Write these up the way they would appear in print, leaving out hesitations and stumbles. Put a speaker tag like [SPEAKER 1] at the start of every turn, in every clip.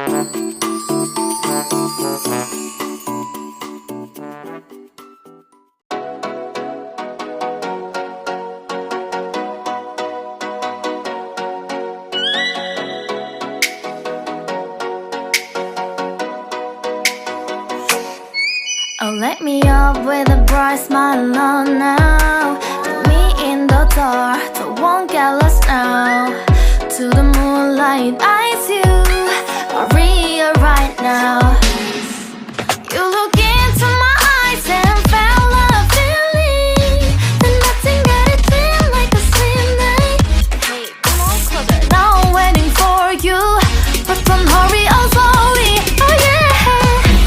[SPEAKER 1] Oh, let me up with a bright smile on now. Put me in the dark, so won't get lost now. To the moonlight, eyes you are real right now. You look into my eyes and felt a feeling that nothing got it feel like a slim night. Hey, come on closer. Now I'm waiting for you, but don't hurry, oh slowly. Oh yeah,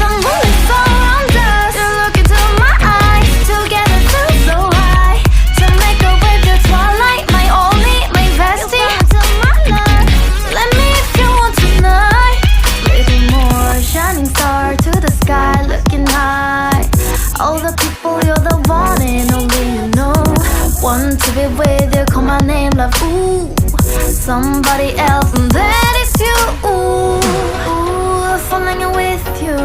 [SPEAKER 1] the moonlight's around us. You look into my eyes, together feel so high. To make a way the twilight, my only, my bestie. To my love, let me if you want tonight. Little more shining star to the sky, looking high. All the people, you're the one and only you know. Want to be with you, call my name, love. Ooh, somebody else, and that is you. Ooh, falling in with you.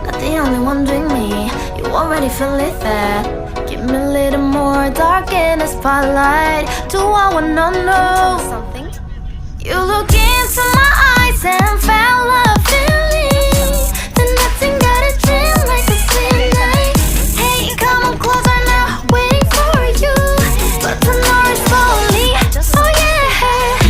[SPEAKER 1] Not the only one doing me. You already feel it there. Give me a little more dark in the spotlight. Do I wanna know something? You look into my eyes and felt a feeling that nothing got a dream like a slim night. Hey, come on closer now, waiting for you, but the noise slowly. Oh yeah,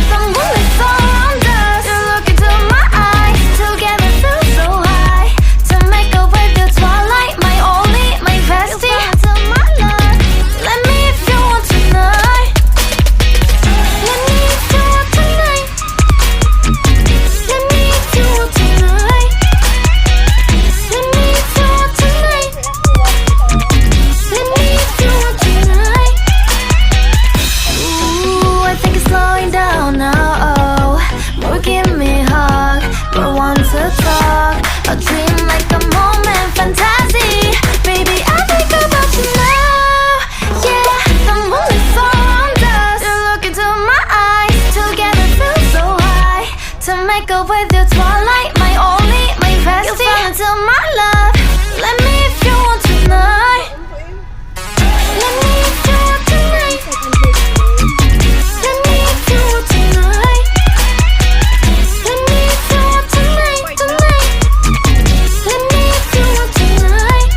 [SPEAKER 1] the moonlight's around us. You look into my eyes, together feel so high. To make a way the twilight, my only, my bestie. To my love, let me if you want tonight. Let me if you want tonight. Let me if you want tonight. Let me if you want tonight. Let me if you want tonight. Ooh, I think it's slowing down now. Oh, more give me a hug, more want to talk. A dream like a moment, fantasy. Baby, I think about you now. Yeah, the moonlight's around us. You look into my eyes, together feel so high. To make up with your twilight, my only, my bestie. You fell into my love. Let me if you want tonight. Let me if you want tonight. Let me if you want tonight. Let me if you want tonight, tonight. Let me if you want tonight.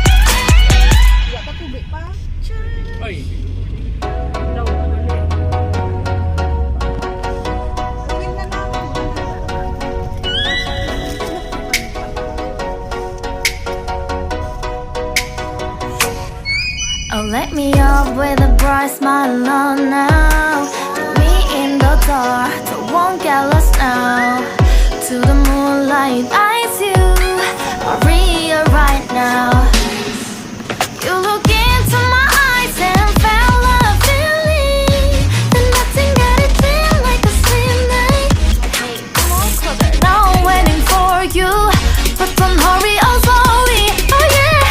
[SPEAKER 1] Oh, let me up with a bright smile on now. Put me in the dark, so won't get lost now. To the moonlight, eyes you are real right now. You look into my eyes and felt a feeling that nothing got it feel like a slim night. Hey, come on closer. Now I'm waiting for you, but don't hurry, oh slowly. Oh yeah,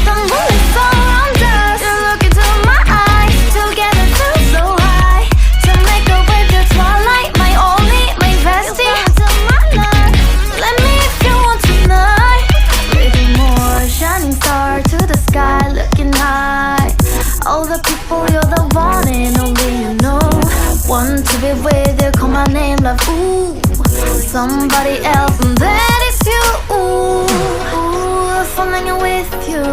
[SPEAKER 1] the moonlight's around us. You look into my eyes, together feel so high. To make a way the twilight, my only, my bestie. To my love, let me if you want tonight. Little more shining star to the sky, looking high. All the people, you're the one and only you know. Want to be with you, call my name, love. Ooh, somebody else, and that is you. Ooh, falling in with you.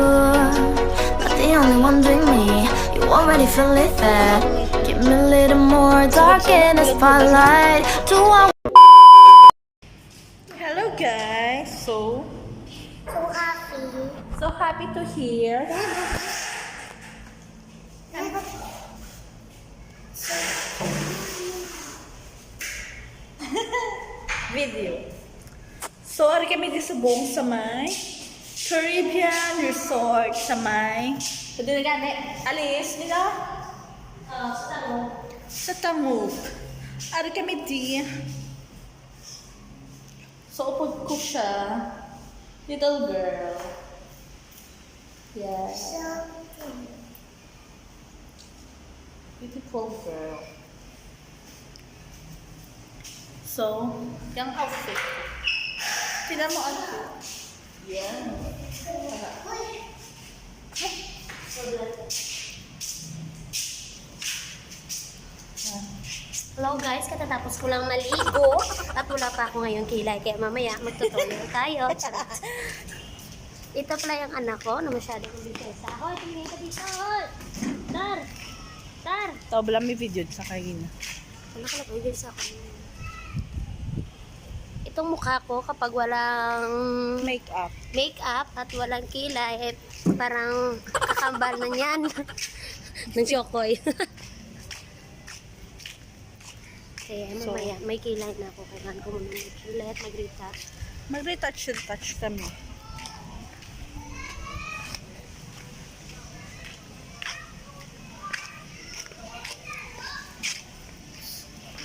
[SPEAKER 1] Not the only one doing me. You already feel it there. Give me a little more dark in the spotlight. Do I
[SPEAKER 2] Hello guys, so happy to hear. Video. So ari kami di subong sa may Caribbean Resort sa may. Pwede na gani. Alis nila? Sa Tangub. Ari kami di. So upod ko siya. Little girl. Yeah. Beautiful girl. So, yung outfit. Tingnan mo outfit. Yan.
[SPEAKER 3] Hello guys, katatapos ko lang maligo at wala pa ako ngayon kilay kaya mamaya magtutuloy tayo. Charot. Ito pala yung anak ko na masyadong bilis. Hoy, tingin ka dito. Hoy. Tar. Tar.
[SPEAKER 2] Ito, wala may video sa kagina.
[SPEAKER 3] Ano ka lang, bilis ako. Itong mukha ko kapag walang
[SPEAKER 2] Make-up.
[SPEAKER 3] at walang kilay, parang kakambal na yan. Ng chokoy. Kaya mamaya, may kilay na ako. Kailangan ko muna mag-kilay at mag-retouch.
[SPEAKER 2] Mag-retouch kami.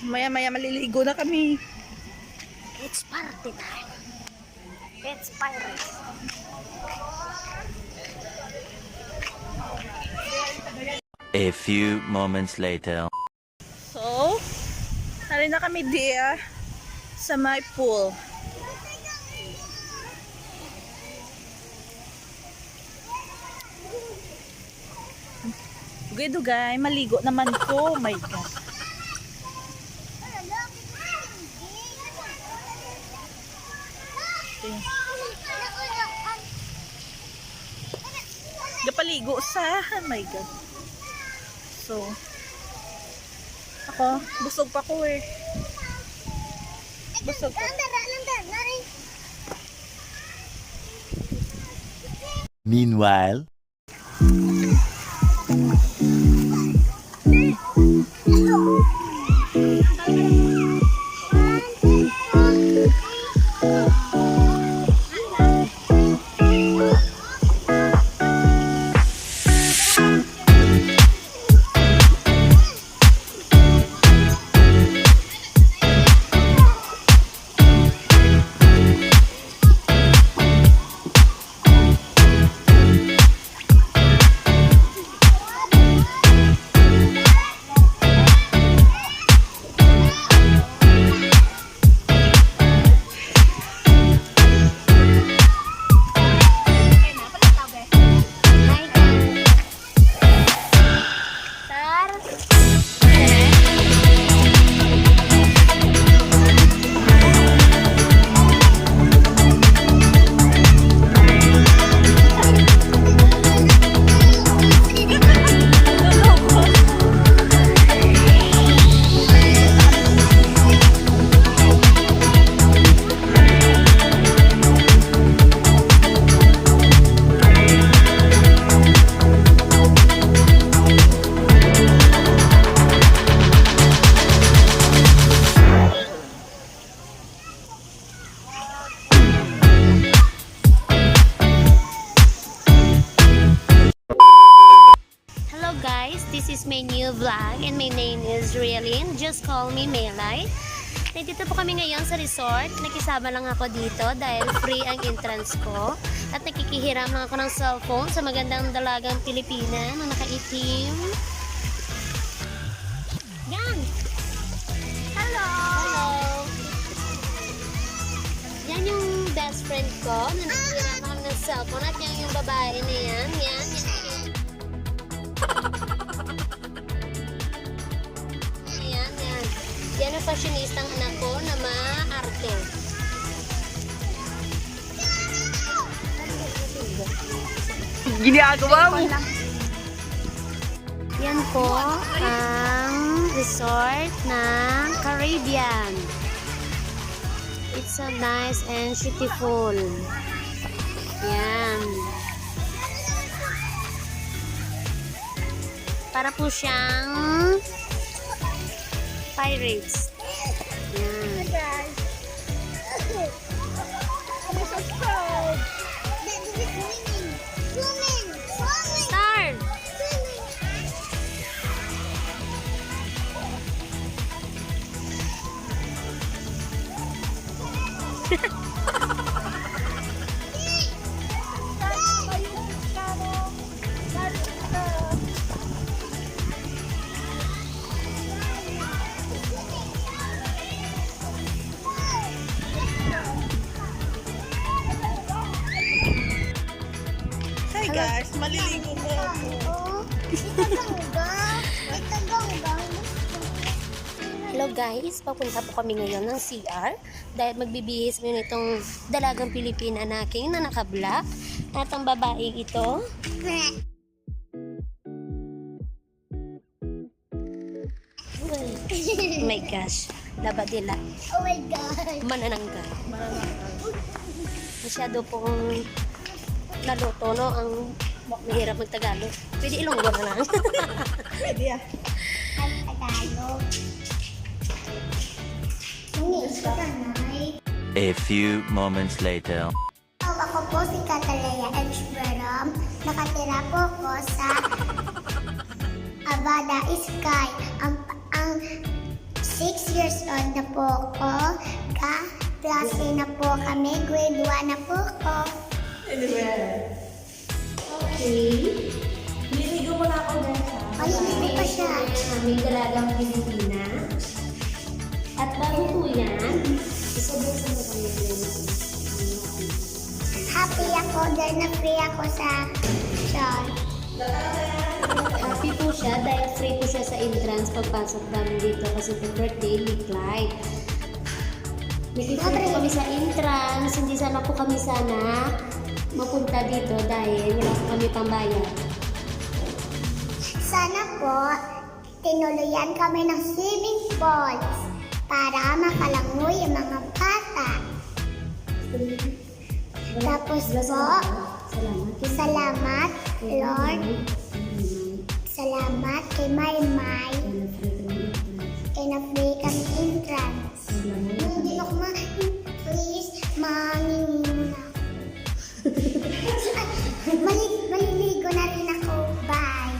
[SPEAKER 2] Maya-maya maliligo na kami.
[SPEAKER 3] It's party time. It's pirates.
[SPEAKER 4] A few moments later.
[SPEAKER 2] So, narin na kami diya sa my pool. Dugay-dugay, maligo naman ko. Oh my God. Gapaligo sa, oh my God. So, ako, busog pa ko eh. Busog pa.
[SPEAKER 4] Meanwhile.
[SPEAKER 3] This is my new vlog and my name is Rialyn. Just call me Melay. Nandito po kami ngayon sa resort. Nakisama lang ako dito dahil free ang entrance ko. At nakikihiram lang ako ng cellphone sa magandang dalagang Pilipina na nakaitim. Yan! Hello! Hello! Yan yung best friend ko na nakikihiram ako ng cellphone. At yan yung babae na yan. Yan. Yan ang fashionistang anak ko na maarte.
[SPEAKER 2] Ginagawa mo.
[SPEAKER 3] Yan po ang resort ng Caribbean. It's so nice and beautiful. Yan. Para po siyang pirates. Yan. Star!
[SPEAKER 2] guys, maliligo po ako.
[SPEAKER 3] Hello guys, papunta po kami ngayon ng CR dahil magbibihis mo nitong dalagang Pilipina na aking na naka-black at ang babaeng ito. Oh my gosh, labadila.
[SPEAKER 5] Oh my God.
[SPEAKER 3] Mananangga. Masyado pong naluto, no? Ang mahirap magtagalog. Pwede Ilonggo na lang.
[SPEAKER 2] Pwede ah.
[SPEAKER 5] Ang Tagalog. Inis ka nanay.
[SPEAKER 4] A few moments later.
[SPEAKER 5] Ako po si Catalea Edgeberom. Nakatira po ko sa Abada Sky. Ang 6 years old na po ko. Klase na po kami. Grade 1 na po ko.
[SPEAKER 2] Anyway.
[SPEAKER 3] Okay.
[SPEAKER 2] Liligo mo na ako guys ha.
[SPEAKER 5] Paliligo pa siya.
[SPEAKER 3] Aming dalagang Pilipina. At bago po yan, isabuksan mo kami
[SPEAKER 5] Happy ako dahil na free ako sa shop.
[SPEAKER 3] Happy po siya dahil free po siya sa entrance pagpasok namin dito kasi po birthday live. Nag-free po kami sa entrance, hindi sana po kami mapunta dito dahil wala po kami pambayad.
[SPEAKER 5] Sana po, tinuluyan kami ng swimming pools para makalangoy ang mga bata. Tapos po, salamat Lord. Salamat kay Maymay. Kay na-free kami entrance. Hindi ako please, mangingi muna ako. Maliligo na rin ako. Bye.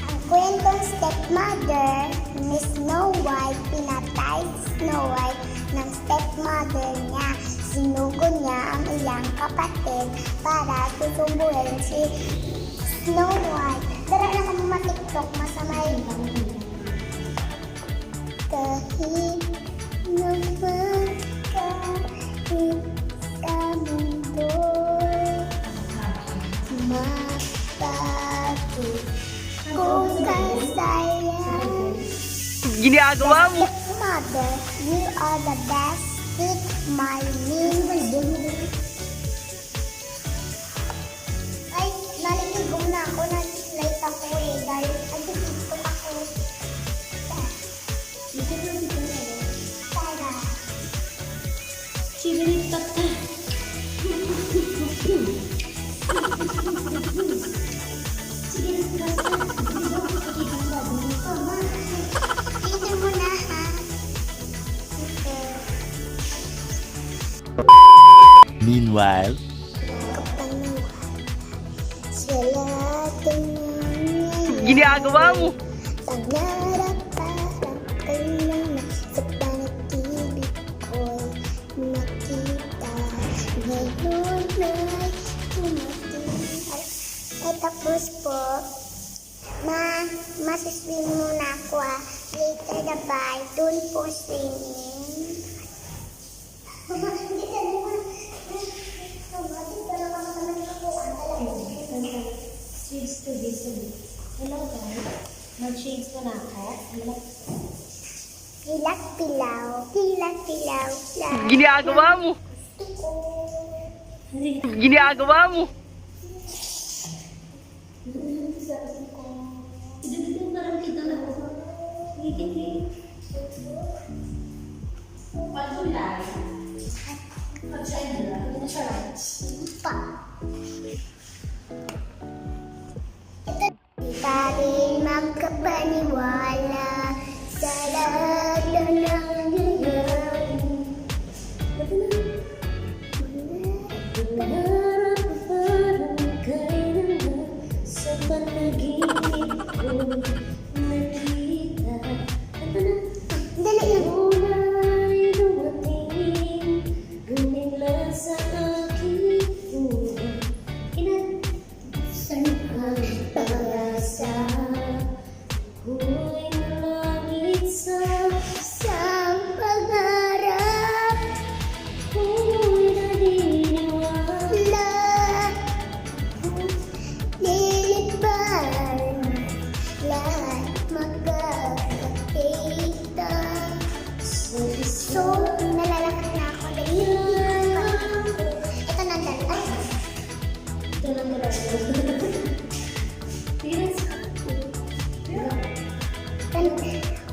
[SPEAKER 5] Ang kwentong stepmother ni Snow White, pinatay si Snow White ng stepmother niya. Sinugo niya ang ilang kapatid para susubuhin si Snow White. Dara na kami matiktok, masama yun. Kahit naman kahit sa mundo mabago kung kasaya.
[SPEAKER 2] Ginagawa mo!
[SPEAKER 5] Mother, you are the best. Speak my name. Ay, naliligo na ako. Nag-slide ako eh. Dahil nag-tiktok ako. Tara. Ito mo na ha.
[SPEAKER 4] Meanwhile,
[SPEAKER 2] Ginagawa mo!
[SPEAKER 5] Pag naraparap ka lang sa panaginip ko'y makita. Ngayon ay tumating. At tapos po, masiswim muna ako ah. Later na bye, doon po swimming. Mama, hindi ka naman. Mama, hindi ka naman ako.
[SPEAKER 3] Shades to this. Hello guys, mag-shades ko na ako.
[SPEAKER 5] Pilak-pilaw, pilak-pilaw lang.
[SPEAKER 2] Ginagawa mo! Ginagawa mo!
[SPEAKER 5] Pa rin magkapaniwala sa lahat ng nangyayari.
[SPEAKER 3] Pangarap parang kailanman sa panaginip ko nakita.
[SPEAKER 5] Dali lang.
[SPEAKER 3] Ulay dumating, gumila sa aking puso.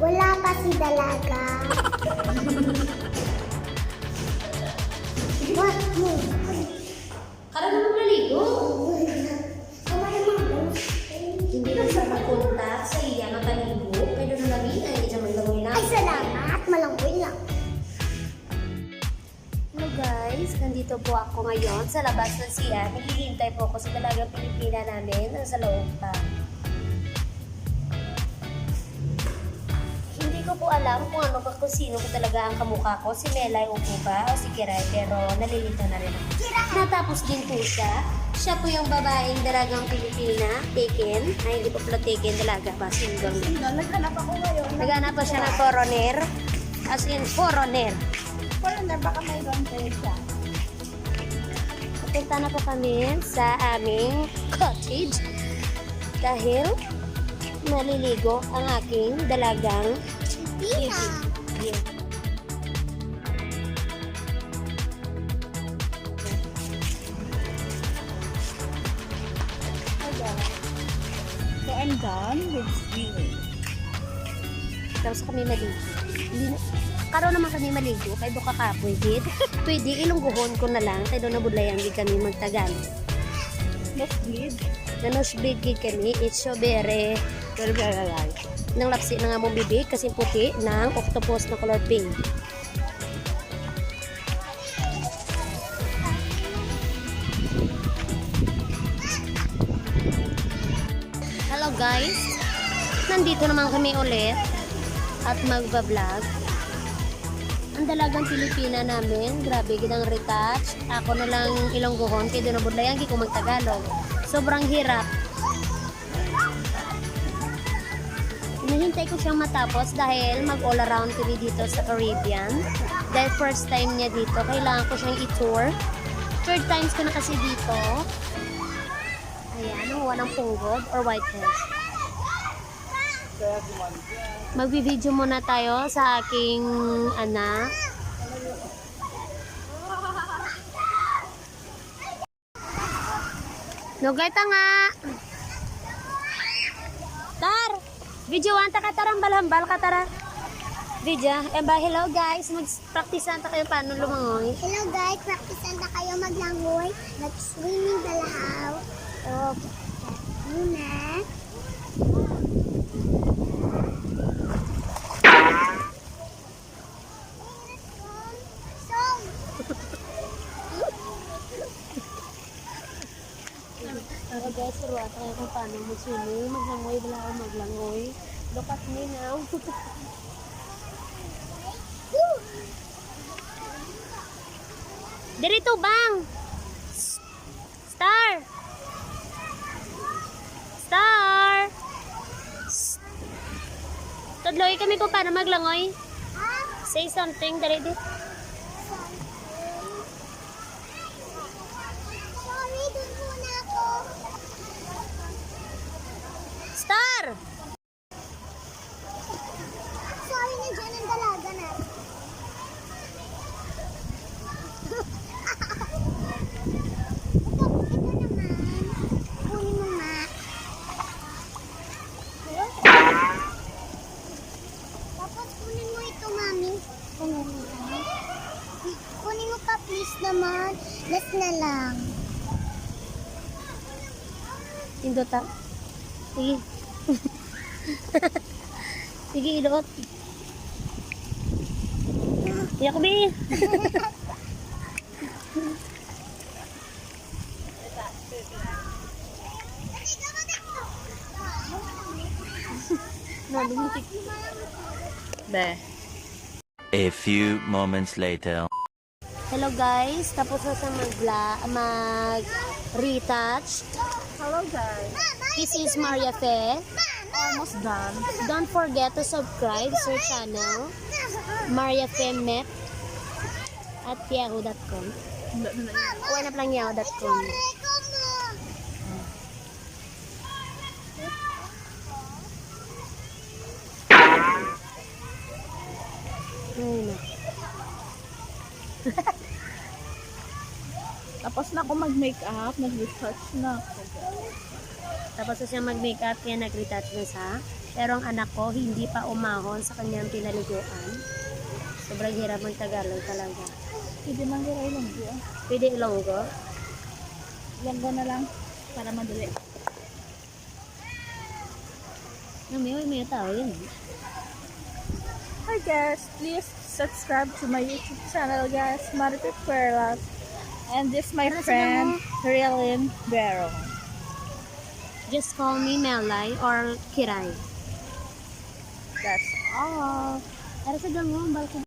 [SPEAKER 5] Wala pa si Dalaga. What?
[SPEAKER 3] Kara naman naligo. Hindi ka sa pagpunta sa iya makaligo. Pero nung lagi ay hindi naman langoy na.
[SPEAKER 5] Ay, salamat. Malanggoy lang.
[SPEAKER 3] Hello guys, nandito po ako ngayon sa labas ng CR. Naghihintay po ako sa Dalagang Pilipina namin sa loob pa. Hindi ko po alam kung ano ba kung sino ko talaga ang kamukha ko, si Melay o po ba o si Kiray, pero nalilito na rin ako. Natapos din po siya. Siya po yung babaeng Dalagang Pilipina, taken. Ay, hindi po pala taken, dalaga ba? Single.
[SPEAKER 2] Naghanap ako ngayon.
[SPEAKER 3] Naghanap pa siya ng coroner. As in, coroner.
[SPEAKER 2] Foreigner, baka may ganito siya.
[SPEAKER 3] Punta na po kami sa aming cottage dahil maliligo ang aking dalagang
[SPEAKER 5] Tina.
[SPEAKER 3] baby.
[SPEAKER 2] So I'm done with swimming.
[SPEAKER 3] Tapos kami maligo. Karoon naman kami maligo, kay do kakapoy gid. Pwede ilungguhon ko na lang, kay do nabudlayan gid kami magtagal.
[SPEAKER 2] Let's bleed.
[SPEAKER 3] Nanosbig gid kami, it's so very nang lapsi na nga mong bibig kasi puti ng octopus na color pink. Hello guys, nandito naman kami ulit at magbablog. Ang Dalagang Pilipina namin, grabe gidang retouch. Ako na lang ilonggohon kay doon nabudlayan gi ko magtagalog. Sobrang hirap. Hinihintay ko siyang matapos dahil mag all around kami dito sa Caribbean. Dahil first time niya dito, kailangan ko siyang i-tour. Third times ko na kasi dito. Ayan, nakuha ng punggod or white hair. Magbi-video muna tayo sa aking anak. Nugay ta nga. Tar! Video anta ka tarambal-hambal ka tara. Video. Hello guys. Mag-practice anta kayo paano lumangoy.
[SPEAKER 5] Hello guys, practice na kayo maglangoy. Nag-swimming dalahaw.
[SPEAKER 3] Oh,
[SPEAKER 5] Muna.
[SPEAKER 3] pero guys, suruan tayo kung paano mag-swimming. Maglangoy, wala ako maglangoy. Look at me now. Dirito bang? Star! Star! Tudloy kami kung paano maglangoy. Say something, dali dit.
[SPEAKER 5] Sorry, dun muna ako.
[SPEAKER 3] Star!
[SPEAKER 5] Sorry, nandiyan ang dalaga natin. Ito naman. Kunin mo nga. Tapos kunin mo ito, mami. Kunin mo pa, please naman. Last na lang.
[SPEAKER 3] Indota. Sige. Sige, iluot. Iyak bi. Nalumutik.
[SPEAKER 2] Be.
[SPEAKER 4] A few moments later.
[SPEAKER 3] Hello guys, tapos na sa mag-retouch.
[SPEAKER 2] Hello guys.
[SPEAKER 3] This is Maria Fe.
[SPEAKER 2] Almost done.
[SPEAKER 3] Don't forget to subscribe sa channel Maria Fe Met at yahoo.com. Wanap lang yahoo.com. Ayun na.
[SPEAKER 2] Tapos na ako mag-makeup, nag-research na ako.
[SPEAKER 3] Tapos na siya mag-makeup kaya nag-retouch na sa Pero ang anak ko hindi pa umahon sa kanyang pinaliguan. Sobrang hirap mag-Tagalog talaga.
[SPEAKER 2] Pwede man gira ilonggo.
[SPEAKER 3] Pwede Ilonggo?
[SPEAKER 2] Ilonggo na lang para madali.
[SPEAKER 3] May tao yun.
[SPEAKER 2] Hi guys, please subscribe to my YouTube channel guys, Marites Perlas. And this my friend, Rilin Barrow.
[SPEAKER 3] Just call me Melay or Kiray.
[SPEAKER 2] That's all.
[SPEAKER 3] Para sa gangong, balkan.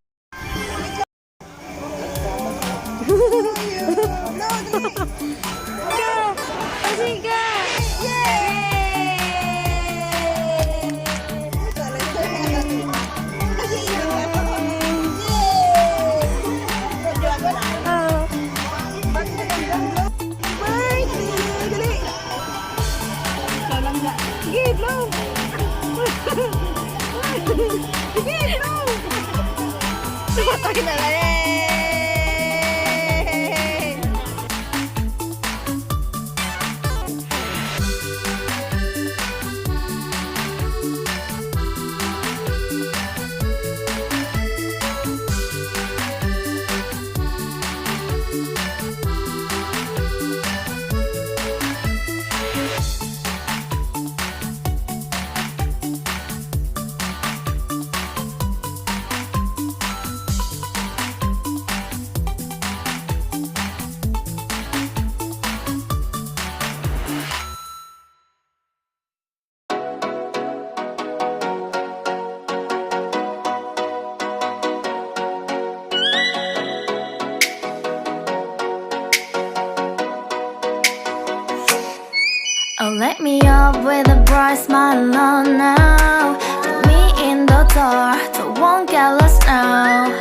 [SPEAKER 1] Oh, let me up with a bright smile on now. Put me in the dark, so won't get lost now.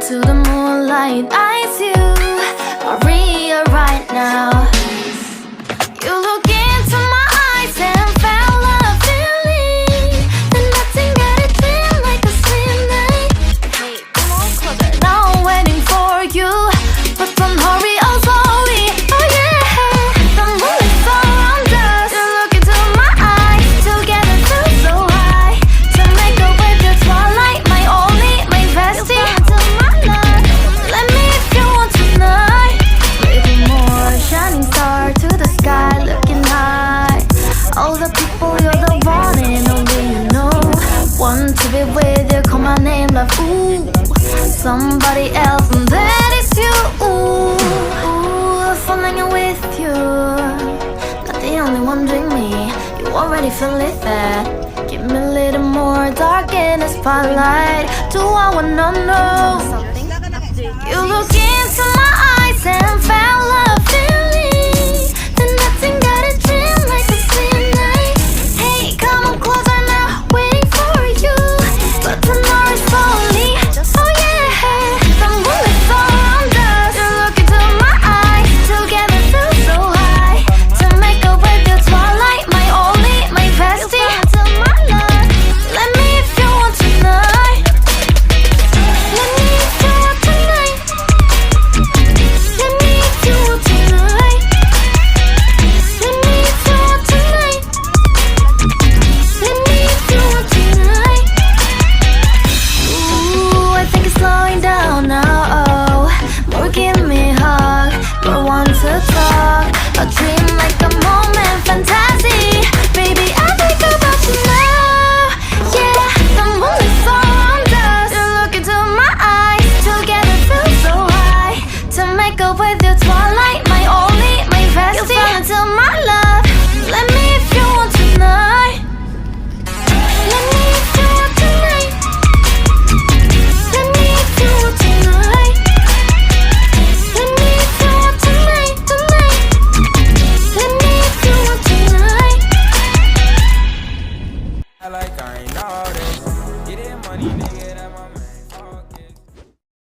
[SPEAKER 1] To the moonlight, eyes you are real right now. You look into my eyes and felt a feeling that nothing got it feel like a slim night. Hey, come on closer. Now I'm waiting for you, but don't hurry, oh slowly. Oh yeah, the moon is around us. You look into my eyes, together feel so high. To make a way through twilight, my only, my bestie. To my love, let me if you want tonight. Little more shining star to the sky, looking high. All the people, you're the one and only you know. Want to be with you, call my name, love. Ooh, somebody else, and that is you. Ooh, falling in with you. Not the only one doing me. You already feel it there. Give me a little more dark in the spotlight. Do I wanna know? You look into my eyes and felt a feeling that nothing got a dream like a slim night. Hey, come on closer now, waiting for you, but tomorrow is only. Oh yeah, the moon is around us. You look into my eyes, together feel so high. To make a way through twilight, my only, my bestie. To my love, let me if you want tonight. Let me if you want tonight. Let me if you want tonight. Let me if you want tonight. Let me if you want tonight. Ooh, I think it's slowing down now. Oh, more give me a hug, more want to talk. A dream like a moment, fantasy. Baby, I think about you now. Yeah, the moon is around us. You look into my eyes, together feel so high. To make a way through twilight, my only, my bestie. You fell into my love. Let me if you want tonight. Let me if you want tonight. Let me if you want tonight. Let me if you want tonight, tonight. Let me if you want tonight.
[SPEAKER 6] I like I ain't all this. Getting money, nigga.